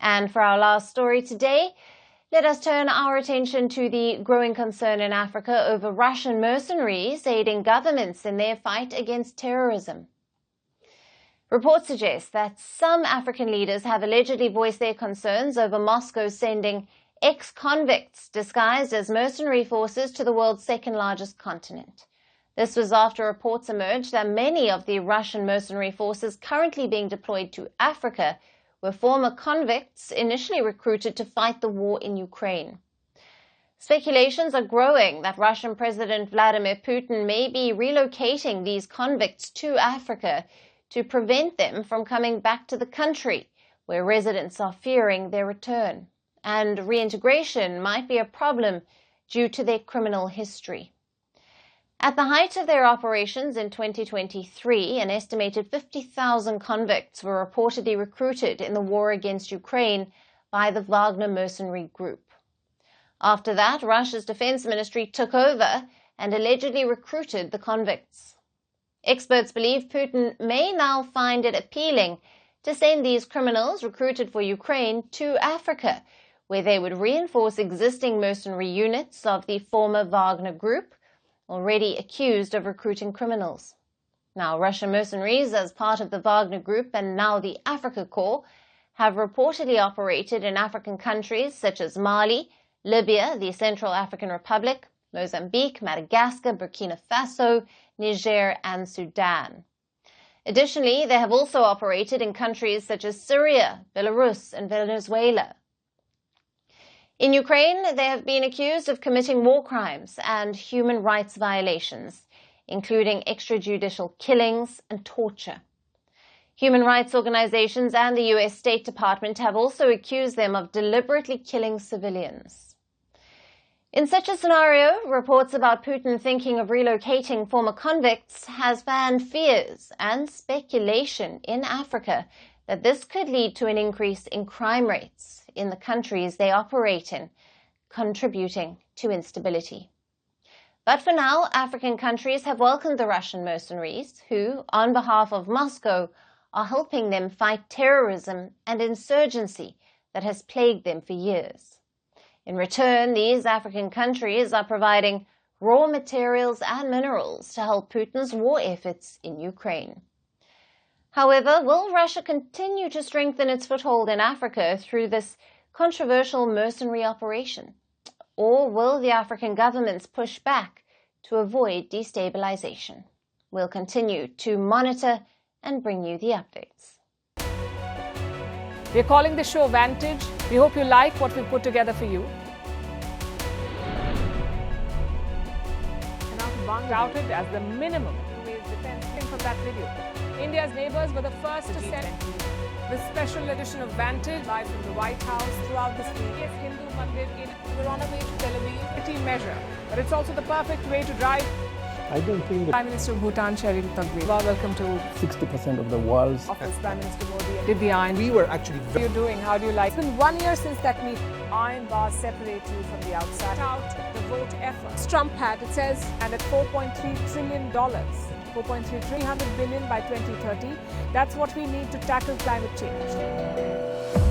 And for our last story today, let us turn our attention to the growing concern in Africa over Russian mercenaries aiding governments in their fight against terrorism. Reports suggest that some African leaders have allegedly voiced their concerns over Moscow sending ex-convicts disguised as mercenary forces to the world's second-largest continent. This was after reports emerged that many of the Russian mercenary forces currently being deployed to Africa were former convicts initially recruited to fight the war in Ukraine. Speculations are growing that Russian President Vladimir Putin may be relocating these convicts to Africa to prevent them from coming back to the country, where residents are fearing their return. And reintegration might be a problem due to their criminal history. At the height of their operations in 2023, an estimated 50,000 convicts were reportedly recruited in the war against Ukraine by the Wagner Mercenary Group. After that, Russia's defense ministry took over and allegedly recruited the convicts. Experts believe Putin may now find it appealing to send these criminals recruited for Ukraine to Africa, where they would reinforce existing mercenary units of the former Wagner Group, already accused of recruiting criminals. Now, Russian mercenaries, as part of the Wagner Group and now the Africa Corp, have reportedly operated in African countries such as Mali, Libya, the Central African Republic, Mozambique, Madagascar, Burkina Faso, Niger and Sudan. Additionally, they have also operated in countries such as Syria, Belarus and Venezuela. In Ukraine, they have been accused of committing war crimes and human rights violations, including extrajudicial killings and torture. Human rights organizations and the U.S. State Department have also accused them of deliberately killing civilians. In such a scenario, reports about Putin thinking of relocating former convicts has fanned fears and speculation in Africa that this could lead to an increase in crime rates in the countries they operate in, contributing to instability. But for now, African countries have welcomed the Russian mercenaries who, on behalf of Moscow, are helping them fight terrorism and insurgency that has plagued them for years. In return, these African countries are providing raw materials and minerals to help Putin's war efforts in Ukraine. However, will Russia continue to strengthen its foothold in Africa through this controversial mercenary operation? Or will the African governments push back to avoid destabilization? We'll continue to monitor and bring you the updates. We're calling the show Vantage. We hope you like what we put together for you. Touted as the minimum defense from that video. India's neighbors were the first to send this special edition of Vantage live from the White House throughout this week. Yes, Hindu Mandir in we're on our way to Tel Aviv. Measure, but it's also the perfect way to drive. I don't think that Prime Minister of Bhutan, Sherin Tagwe. Welcome to 60% of the world's office. Prime Minister Modi did the iron. We were actually How are you doing? How do you like? It's been 1 year since that meeting. Iron bars separate you from the outside. Out the vote effort. Trump had, it says, and at $4.3 trillion. 300 billion by 2030. That's what we need to tackle climate change.